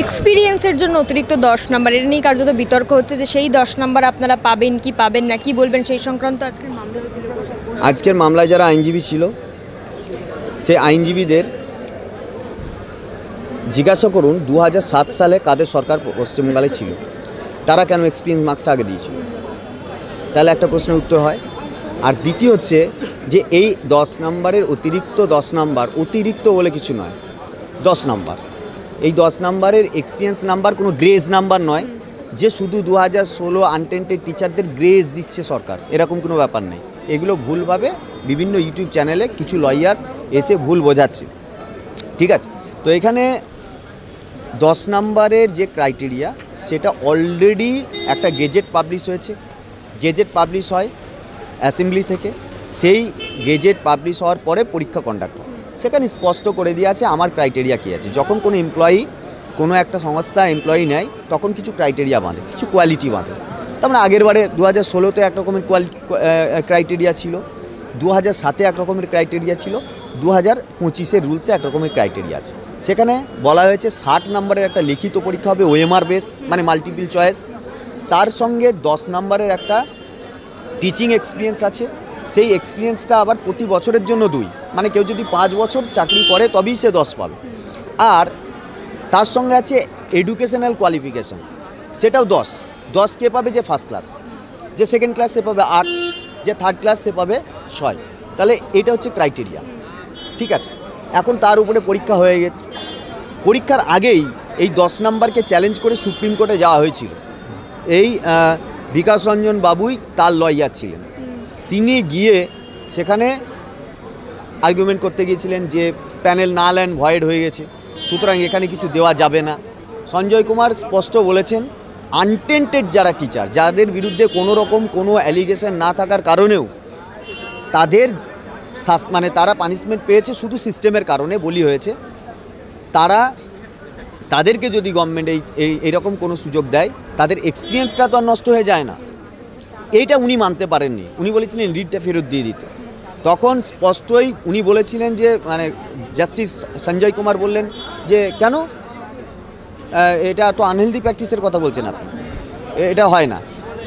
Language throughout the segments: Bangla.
এক্সপিরিয়েন্সের জন্য অতিরিক্ত 10 নাম্বার, এটা নিয়ে কার্যত বিতর্ক হচ্ছে যে সেই 10 নাম্বার আপনারা পাবেন কি পাবেন না, কি বলবেন সেই সংক্রান্ত আজকের মামলা হয়েছিল? আজকের মামলায় যারা আইনজীবী ছিল সেই আইনজীবীদের জিজ্ঞাসা করুন 2007 সালে কাদের সরকার পশ্চিমবঙ্গে ছিল, তারা কেন এক্সপিরিয়েন্স মার্কসটা আগে দিয়েছিল, তাহলে একটা প্রশ্নের উত্তর হয়। আর দ্বিতীয় হচ্ছে যে এই 10 নাম্বারের অতিরিক্ত 10 নাম্বার, অতিরিক্ত বলে কিছু নয়, 10 নাম্বার, এই 10 নাম্বারের এক্সপিরিয়েন্স নাম্বার কোনো গ্রেজ নাম্বার নয় যে শুধু 2016 আনটেন্টেড টিচারদের গ্রেজ দিচ্ছে সরকার, এরকম কোনো ব্যাপার নেই। এগুলো ভুলভাবে বিভিন্ন ইউটিউব চ্যানেলে কিছু লয়ার্স এসে ভুল বোঝাচ্ছে, ঠিক আছে? তো এখানে 10 নাম্বারের যে ক্রাইটেরিয়া সেটা অলরেডি একটা গেজেট পাবলিশ হয়েছে, গেজেট পাবলিশ হয় অ্যাসেম্বলি থেকে, সেই গেজেট পাবলিশ হওয়ার পরে পরীক্ষা কন্ডাক্ট হয়, সেখানে স্পষ্ট করে দিয়ে আছে আমার ক্রাইটেরিয়া কী আছে। যখন কোনো এমপ্লয়ি কোনো একটা সংস্থা এমপ্লয়ি নেয় তখন কিছু ক্রাইটেরিয়া বাঁধে, কিছু কোয়ালিটি বাঁধে। তার মানে আগের বারে 2016-তে এক রকমের ক্রাইটেরিয়া ছিল, 2007-এ এক রকমের ক্রাইটেরিয়া ছিল, 2025-এর রুলসে এক রকমের ক্রাইটেরিয়া আছে। সেখানে বলা হয়েছে 60 নম্বরের একটা লিখিত পরীক্ষা হবে ওএমআর বেস, মানে মাল্টিপল চয়েস, তার সঙ্গে 10 নম্বরের একটা টিচিং এক্সপিরিয়েন্স আছে, সেই এক্সপিরিয়েন্সটা আবার প্রতি বছরের জন্য 2, মানে কেউ যদি 5 বছর চাকরি করে তবেই সে 10 পাবে। আর তার সঙ্গে আছে এডুকেশনাল কোয়ালিফিকেশান, সেটাও 10 কে পাবে? যে ফার্স্ট ক্লাস, যে সেকেন্ড ক্লাস সে পাবে 8, যে থার্ড ক্লাস সে পাবে 6। তাহলে এটা হচ্ছে ক্রাইটেরিয়া, ঠিক আছে? এখন তার উপরে পরীক্ষা হয়ে গেছে, পরীক্ষার আগেই এই 10 নাম্বারকে চ্যালেঞ্জ করে সুপ্রিম কোর্টে যাওয়া হয়েছিল। এই বিকাশ রঞ্জন বাবুই তার লয়ার ছিলেন, তিনি গিয়ে সেখানে আর্গুমেন্ট করতে গিয়েছিলেন যে প্যানেল নাল অ্যান্ড ভয়েড হয়ে গেছে, সুতরাং এখানে কিছু দেওয়া যাবে না। সঞ্জয় কুমার স্পষ্ট বলেছেন আনটেন্টেড যারা টিচার, যাদের বিরুদ্ধে কোনো রকম কোনো অ্যালিগেশন না থাকার কারণেও তাদের মানে তারা পানিশমেন্ট পেয়েছে শুধু সিস্টেমের কারণে বলি হয়েছে, তাদেরকে যদি গভর্নমেন্ট এইরকম কোনো সুযোগ দেয় তাদের এক্সপিরিয়েন্সটা তো আর নষ্ট হয়ে যায় না। এইটা উনি মানতে পারেননি, উনি বলেছিলেন রিটটা ফেরত দিয়ে দিতে। তখন স্পষ্টই উনি বলেছিলেন যে মানে জাস্টিস সঞ্জয় কুমার বললেন যে কেন, এটা তো আনহেলদি প্র্যাকটিসের কথা বলছেন আপনি, এটা হয় না,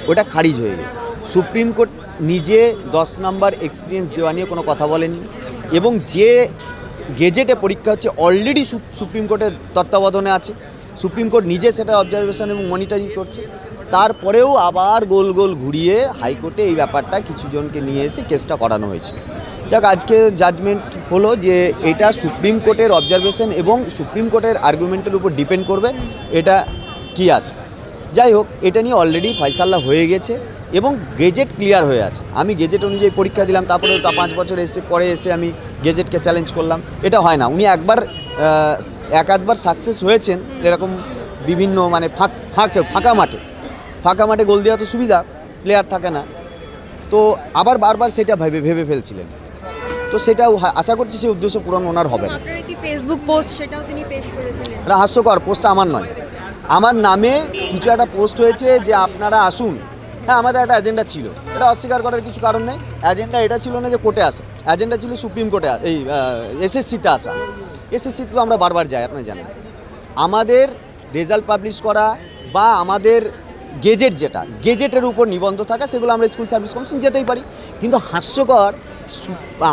ওটা খারিজ হয়ে গেছে। সুপ্রিম কোর্ট নিজে 10 নাম্বার এক্সপিরিয়েন্স দেওয়া নিয়ে কোনো কথা বলেননি, এবং যে গেজেটে পরীক্ষা হচ্ছে অলরেডি সুপ্রিম কোর্টের তত্ত্বাবধানে আছে, সুপ্রিম কোর্ট নিজে সেটা অবজারভেশন এবং মনিটরিং করছে। তারপরেও আবার গোল গোল ঘুরিয়ে হাইকোর্টে এই ব্যাপারটা কিছু জনকে নিয়ে এসে কেসটা করানো হয়েছে। যাক, আজকে জাজমেন্ট হলো যে এটা সুপ্রিম কোর্টের অবজারভেশন এবং সুপ্রিম কোর্টের আর্গুমেন্টের উপর ডিপেন্ড করবে এটা কি আছে। যাই হোক, এটা নিয়ে অলরেডি ফয়সালা হয়ে গেছে এবং গেজেট ক্লিয়ার হয়ে আছে। আমি গেজেট অনুযায়ী পরীক্ষা দিলাম, তারপরে 5 বছর পরে এসে আমি গেজেটকে চ্যালেঞ্জ করলাম, এটা হয় না। উনি এক আধবার সাকসেস হয়েছেন এরকম বিভিন্ন মানে ফাঁকা মাঠে গোল দেওয়া তো সুবিধা, প্লেয়ার থাকে না, তো আবার বারবার সেটা ভেবে ফেলছিলেন। তো সেটাও আশা করছি সেই উদ্দেশ্য পূরণ ওনার হবে না। ফেসবুক পোস্ট সেটাও তিনি পেশ করেছিলেন, এটা হাস্যকর, পোস্টটা আমার নয়, আমার নামে কিছু একটা পোস্ট হয়েছে যে আপনারা আসুন। হ্যাঁ, আমাদের একটা এজেন্ডা ছিল, এটা অস্বীকার করার কিছু কারণ নেই। এজেন্ডা এটা ছিল না যে কোর্টে আসা, এজেন্ডা ছিল সুপ্রিম কোর্টে এই এসএসসিতে আসা। এসএসসিতে তো আমরা বারবার যাই, আপনি জানেন। আমাদের রেজাল্ট পাবলিশ করা বা আমাদের গেজেট, যেটা গেজেটের উপর নিবন্ধ থাকা, সেগুলো আমরা স্কুল সার্ভিস কমিশন যেতেই পারি। কিন্তু হাস্যকর,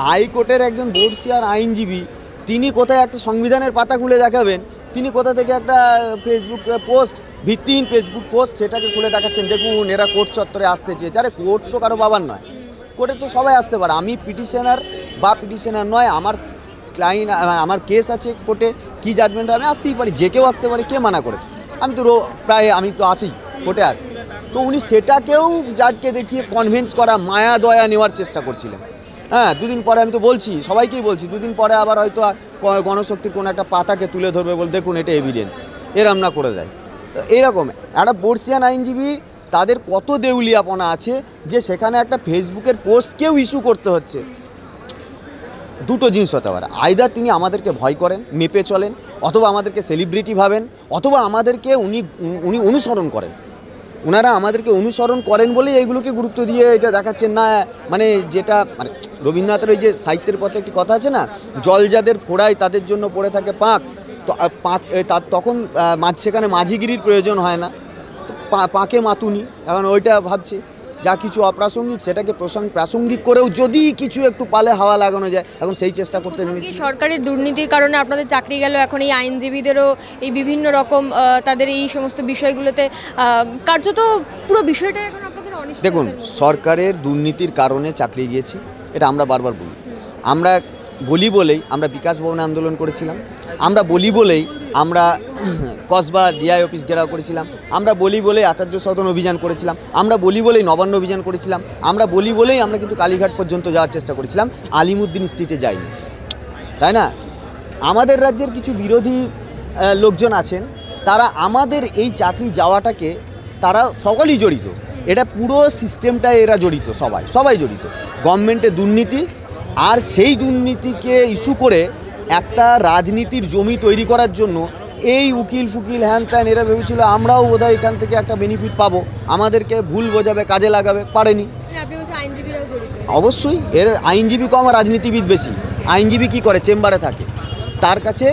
হাইকোর্টের একজন বোর্ডসিয়ার আইনজীবী তিনি কোথায় একটা সংবিধানের পাতা খুলে দেখাবেন, তিনি কোথা থেকে একটা ফেসবুক পোস্ট, ভিত্তিহীন ফেসবুক পোস্ট, সেটাকে খুলে দেখাচ্ছেন, দেখুন এরা কোর্ট চত্বরে আসতে চেয়েছে। আরে কোর্ট তো কারো বাবার নয়, কোর্টে তো সবাই আসতে পারে। আমি পিটিশনার বা পিটিশনার নয়, আমার ক্লায়েন্ট, আমার কেস আছে কোর্টে, কী জাজমেন্ট আমি আসতেই পারি, যে কেউ আসতে পারে, কে মানা করেছে? আমি তো আমি তো আসি, কোর্টে আসি। তো উনি সেটাকেও জাজকে দেখিয়ে কনভিন্স করা, মায়া দয়া নেওয়ার চেষ্টা করছিলেন। হ্যাঁ, দুদিন পরে আমি তো বলছি, সবাইকেই বলছি, দুদিন পরে আবার হয়তো গণশক্তির কোনো একটা পাতাকে তুলে ধরবে, বল দেখুন এটা এভিডেন্স, এরম না করে দেয়। এইরকম একটা বর্ষিয়ান আইনজীবী, তাদের কত দেউলিয়াপনা আছে যে সেখানে একটা ফেসবুকের পোস্টকেও ইস্যু করতে হচ্ছে। দুটো জিনিস হতে পারে, আইদার তিনি আমাদেরকে ভয় করেন, মেপে চলেন, অথবা আমাদেরকে সেলিব্রিটি ভাবেন, অথবা আমাদেরকে উনি অনুসরণ করেন। ওনারা আমাদেরকে অনুসরণ করেন বলেই এইগুলোকে গুরুত্ব দিয়ে এটা দেখাচ্ছেন না। মানে যেটা মানে রবীন্দ্রনাথের ওই যে সাহিত্যের পথে একটি কথা আছে না, জল যাদের ফোড়ায় তাদের জন্য পড়ে থাকে পাঁক, তো তখন সেখানে মাঝিগিরির প্রয়োজন হয় না, তো পাঁকে মাতুনি এখন ওইটা ভাবছে যা কিছু অপ্রাসঙ্গিক সেটাকে প্রাসঙ্গিক করেও যদি কিছু একটু পালে হাওয়া লাগানো যায়, এখন সেই চেষ্টা করতে নেমেছি। সরকারের দুর্নীতির কারণে আপনাদের চাকরি গেল, এখন এই আইনজীবীদেরও এই বিভিন্ন রকম তাদের এই সমস্ত বিষয়গুলোতে কার্যত পুরো বিষয়টা এখন আপনাদের অনিশ্চিত। দেখুন, সরকারের দুর্নীতির কারণে চাকরি গিয়েছে, এটা আমরা বারবার বলি। আমরা বলি বলেই আমরা বিকাশ ভবনে আন্দোলন করেছিলাম, আমরা বলি বলেই আমরা কসবা ডিআই অফিস ঘেরাও করেছিলাম, আমরা বলি বলেই আচার্য সদন অভিযান করেছিলাম, আমরা বলি বলেই নবান্ন অভিযান করেছিলাম, আমরা বলি বলেই আমরা কিন্তু কালীঘাট পর্যন্ত যাওয়ার চেষ্টা করেছিলাম, আলিমুদ্দিন স্ট্রিটে যাইনি, তাই না? আমাদের রাজ্যের কিছু বিরোধী লোকজন আছেন, তারা আমাদের এই চাকরি যাওয়াটাকে তারা সকলেই জড়িত, এটা পুরো সিস্টেমটায় এরা জড়িত, সবাই জড়িত। গভর্নমেন্টের দুর্নীতি, আর সেই দুর্নীতিকে ইস্যু করে একটা রাজনীতির জমি তৈরি করার জন্য এই উকিল ফুকিল হ্যান ত্যান এরা ভেবেছিল আমরাও বোধহয় এখান থেকে একটা বেনিফিট পাবো, আমাদেরকে ভুল বোঝাবে, কাজে লাগাবে, পারেনি। অবশ্যই এর আইনজীবী কম আর রাজনীতিবিদ বেশি। আইনজীবী কী করে? চেম্বারে থাকে, তার কাছে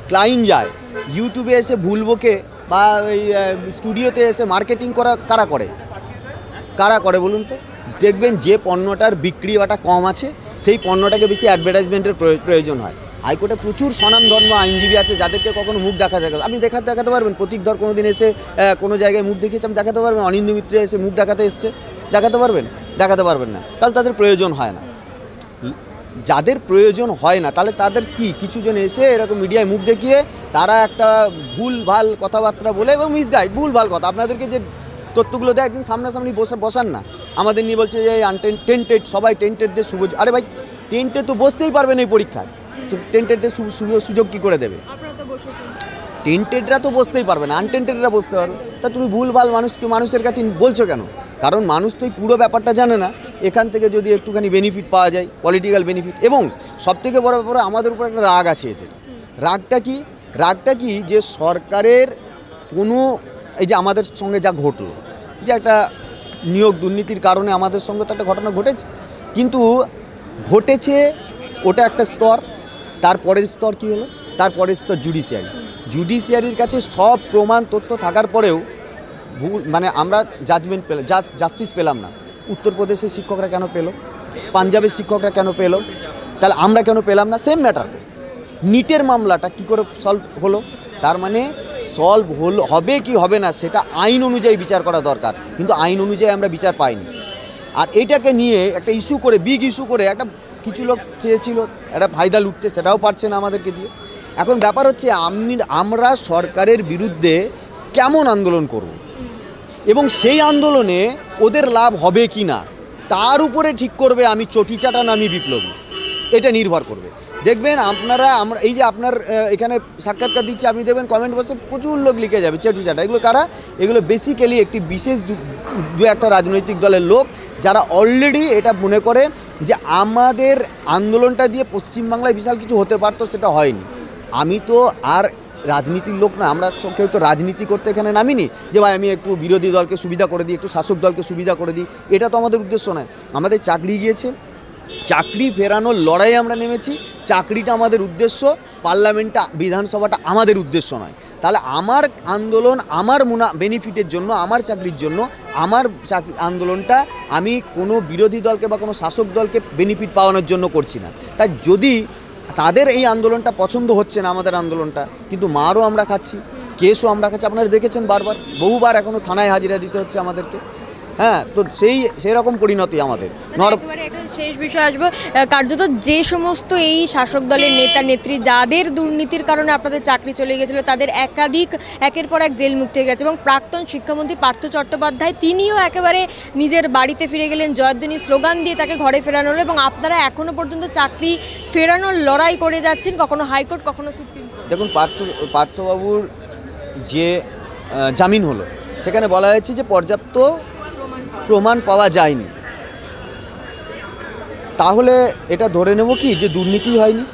ক্লায়েন্ট যায়, ইউটিউবে এসে ভুল বকে বা এই স্টুডিওতে এসে মার্কেটিং কারা করে বলুন তো? দেখবেন যে পণ্যটার বিক্রি বাটা কম আছে সেই পণ্যটাকে বেশি অ্যাডভার্টাইজমেন্টের প্রয়োজন হয়। হাইকোর্টে প্রচুর স্বনামধন্য আইনজীবী আছে যাদেরকে কখনো মুখ দেখাতে পারবেন। প্রতীকধর কোনো দিন এসে কোনো জায়গায় মুখ দেখিয়েছে, আমি দেখাতে পারবেন? অনিন্দ্য মিত্র এসে মুখ দেখাতে এসছে, দেখাতে পারবেন না, তাহলে তাদের প্রয়োজন হয় না। যাদের প্রয়োজন হয় না তাহলে তাদের কিছু জন এসে এরকম মিডিয়ায় মুখ দেখিয়ে তারা একটা ভুল ভাল কথাবার্তা বলে এবং মিসগাইড ভুল ভাল কথা আপনাদেরকে যে তথ্যগুলো দেয়, একদিন সামনাসামনি বসান না, আমাদের নিয়ে বলছে যে টেন্টেড, সবাই টেন্টেডদের আরে ভাই টেন্টে তো বসতেই পারবেন এই পরীক্ষায়, টেন্টেডদের সুযোগ কী করে দেবে? টেন্টেডরা তো বসতেই পারবে না, আনটেন্টেডরা বসতে পারবে। তা তুমি ভুলভাল মানুষের কাছে বলছো কেন? কারণ মানুষ তো এই পুরো ব্যাপারটা জানে না। এখান থেকে যদি একটুখানি বেনিফিট পাওয়া যায়, পলিটিক্যাল বেনিফিট, এবং সবথেকে বড় ব্যাপার আমাদের উপর একটা রাগ আছে এদের। রাগটা কি যে সরকারের কোনো এই যে আমাদের সঙ্গে যা ঘটলো, যে একটা নিয়োগ দুর্নীতির কারণে আমাদের সঙ্গে তো একটা ঘটনা ঘটেছে, কিন্তু ঘটেছে ওটা একটা স্তর, তারপরের স্তর কী হলো? তারপরের স্তর জুডিশিয়ারির কাছে সব প্রমাণ তথ্য থাকার পরেও মানে আমরা জাস্টিস পেলাম না। উত্তরপ্রদেশের শিক্ষকরা কেন পেল? পাঞ্জাবের শিক্ষকরা কেন পেল? তাহলে আমরা কেন পেলাম না? Same matter. নিটের মামলাটা কি করে সলভ হলো? তার মানে সলভ হবে কি হবে না সেটা আইন অনুযায়ী বিচার করা দরকার, কিন্তু আইন অনুযায়ী আমরা বিচার পাইনি। আর এইটাকে নিয়ে একটা বিগ ইস্যু করে একটা কিছু লোক চেয়েছিল একটা ফায়দা লুটতে, সেটাও পারছে না আমাদেরকে দিয়ে। এখন ব্যাপার হচ্ছে আমরা সরকারের বিরুদ্ধে কেমন আন্দোলন করব এবং সেই আন্দোলনে ওদের লাভ হবে কি না তার উপরে ঠিক করবে আমি চটিচাটা না আমি বিপ্লবী, এটা নির্ভর করবে। দেখবেন আমরা এই যে আপনার এখানে সাক্ষাৎকার দিচ্ছি, আপনি দেখবেন কমেন্ট বক্সে প্রচুর লোক লিখে যাবে চটিচাটা। এগুলো কারা? এগুলো বেসিক্যালি একটি বিশেষ দু একটা রাজনৈতিক দলের লোক যারা অলরেডি এটা মনে করে যে আমাদের আন্দোলনটা দিয়ে পশ্চিমবাংলায় বিশাল কিছু হতে পারতো, সেটা হয়নি। আমি তো আর রাজনীতির লোক না, আমরা কেউ তো রাজনীতি করতে এখানে নামিনি যে ভাই আমি একটু বিরোধী দলকে সুবিধা করে দিই, একটু শাসক দলকে সুবিধা করে দিই, এটা তো আমাদের উদ্দেশ্য নয়। আমাদের চাকরি গিয়েছে, চাকরি ফেরানোর লড়াই আমরা নেমেছি, চাকরিটা আমাদের উদ্দেশ্য, পার্লামেন্টটা বিধানসভাটা আমাদের উদ্দেশ্য নয়। তাহলে আমার আন্দোলন আমার বেনিফিটের জন্য, আমার চাকরির জন্য, আমার আন্দোলনটা আমি কোনো বিরোধী দলকে বা কোনো শাসক দলকে বেনিফিট পাওয়ানোর জন্য করছি না। তাই যদি তাদের এই আন্দোলনটা পছন্দ হচ্ছে না আমাদের আন্দোলনটা, কিন্তু মারও আমরা খাচ্ছি, কেসও আমরা খাচ্ছি, আপনারা দেখেছেন বহুবার এখনও থানায় হাজিরা দিতে হচ্ছে আমাদেরকে। হ্যাঁ, তো সেই রকম পরিণতি আমাদের। শেষ বিষয় আসবো, কার্যত যে সমস্ত এই শাসক দলের নেতা নেত্রী যাদের দুর্নীতির কারণে আপনাদের চাকরি চলে গেছিল তাদের একের পর এক জেল মুক্তি হয়ে গেছে, এবং প্রাক্তন শিক্ষামন্ত্রী পার্থ চট্টোপাধ্যায় তিনিও একেবারে নিজের বাড়িতে ফিরে গেলেন, জয়ধ্বনি স্লোগান দিয়ে তাকে ঘরে ফেরানো হলো, এবং আপনারা এখনও পর্যন্ত চাকরি ফেরানোর লড়াই করে যাচ্ছেন, কখনো হাইকোর্ট কখনো সুপ্রিম কোর্ট। দেখুন, পার্থবাবুর যে জামিন হলো সেখানে বলা হয়েছে যে পর্যাপ্ত প্রমাণ পাওয়া যায়নি। তাহলে এটা ধরে নেব কি যে দুর্নীতি হয়নি?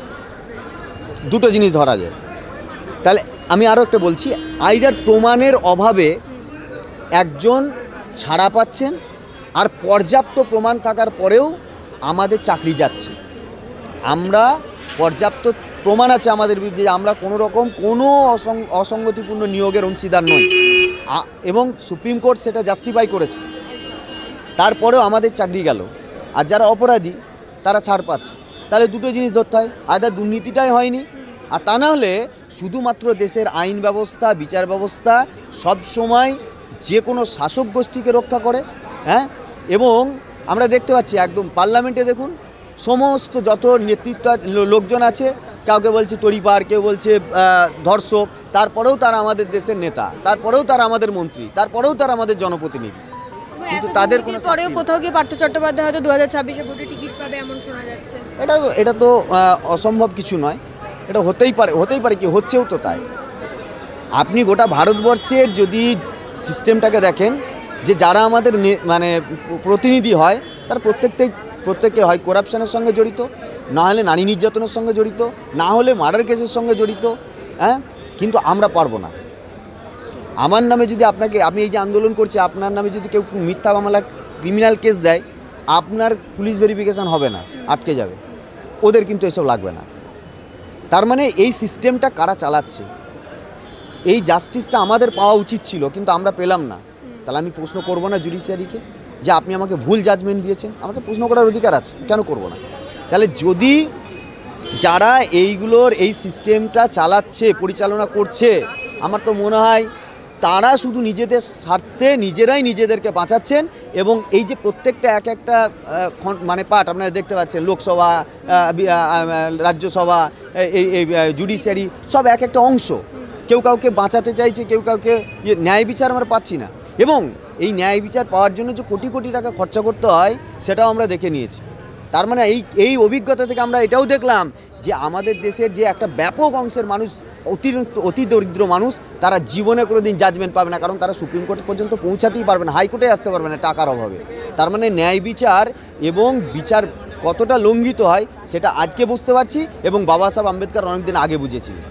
দুটো জিনিস ধরা যায়। তাহলে আমি আরও একটা বলছি, আইদার প্রমাণের অভাবে একজন ছাড়া পাচ্ছেন আর পর্যাপ্ত প্রমাণ থাকার পরেও আমাদের চাকরি যাচ্ছে। আমরা পর্যাপ্ত প্রমাণ আছে আমাদের বিরুদ্ধে যে আমরা কোনো রকম কোনো অসঙ্গতিপূর্ণ নিয়োগের অংশীদার নই, এবং সুপ্রিম কোর্ট সেটা জাস্টিফাই করেছে। তারপরেও আমাদের চাকরি গেল, আর যারা অপরাধী তারা ছাড় পাচ্ছে। তাহলে দুটো জিনিস ধরতে হয়, আয়দা দুর্নীতিটাই হয়নি, আর তা না হলে শুধুমাত্র দেশের আইন ব্যবস্থা, বিচার ব্যবস্থা সব সময় যে কোনো শাসক গোষ্ঠীকে রক্ষা করে। হ্যাঁ, এবং আমরা দেখতে পাচ্ছি একদম পার্লামেন্টে দেখুন, সমস্ত যত নেতৃত্ব লোকজন আছে, কাউকে বলছে তড়িপার, কেউ বলছে ধর্ষক, তারপরেও তারা আমাদের দেশের নেতা, তারপরেও তারা আমাদের মন্ত্রী, তারপরেও তারা আমাদের জনপ্রতিনিধি। কিন্তু তাদের কোনো পরেও কোথাও গিয়ে পার্থ চট্টোপাধ্যায় হয়তো 2026-এ ভোটে টিকিট পাবে এমন শোনা যাচ্ছে। এটা তো অসম্ভব কিছু নয়, এটা হতেই পারে কি হচ্ছেও তো তাই। আপনি গোটা ভারতবর্ষের যদি সিস্টেমটাকে দেখেন, যে যারা আমাদের মানে প্রতিনিধি হয় তার প্রত্যেকে হয় করাপশনের সঙ্গে জড়িত, না হলে নারী নির্যাতনের সঙ্গে জড়িত, না হলে মার্ডার কেসের সঙ্গে জড়িত। হ্যাঁ, কিন্তু আমরা পারবো না। আমার নামে যদি আমি এই যে আন্দোলন করছি, আপনার নামে যদি কেউ মিথ্যা মামলা ক্রিমিনাল কেস দেয়, আপনার পুলিশ ভেরিফিকেশান হবে না, আটকে যাবে। ওদের কিন্তু এসব লাগবে না। তার মানে এই সিস্টেমটা কারা চালাচ্ছে, এই জাস্টিসটা আমাদের পাওয়া উচিত ছিল, কিন্তু আমরা পেলাম না। তাহলে আমি প্রশ্ন করব না জুডিশিয়ারিকে যে আপনি আমাকে ভুল জাজমেন্ট দিয়েছেন? আমাকে প্রশ্ন করার অধিকার আছে, কেন করব না? তাহলে যদি যারা এই সিস্টেমটা চালাচ্ছে, পরিচালনা করছে, আমার তো মনে হয় তারা শুধু নিজেদের স্বার্থে নিজেরাই নিজেদেরকে বাঁচাচ্ছেন। এবং এই যে প্রত্যেকটা একটা মানে পার্ট আপনারা দেখতে পাচ্ছেন, লোকসভা, রাজ্যসভা, এই জুডিশিয়ারি সব একটা অংশ। কেউ কাউকে বাঁচাতে চাইছে, কেউ কাউকে ন্যায় বিচার আমরা পাচ্ছি না। এবং এই ন্যায় বিচার পাওয়ার জন্য যে কোটি কোটি টাকা খরচা করতে হয়, সেটাও আমরা দেখে নিয়েছি। তার মানে এই অভিজ্ঞতা থেকে আমরা এটাও দেখলাম যে আমাদের দেশের যে একটা ব্যাপক অংশের মানুষ, অতি দরিদ্র মানুষ, তারা জীবনে কোনো দিন জাজমেন্ট পাবে না, কারণ তারা সুপ্রিম কোর্ট পর্যন্ত পৌঁছাতেই পারবে না, হাইকোর্টে আসতে পারবে না টাকার অভাবে। তার মানে ন্যায় বিচার এবং বিচার কতটা লঙ্ঘিত হয় সেটা আজকে বুঝতে পারছি, এবং বাবা সাহেব আম্বেদকর অনেকদিন আগে বুঝেছিলেন।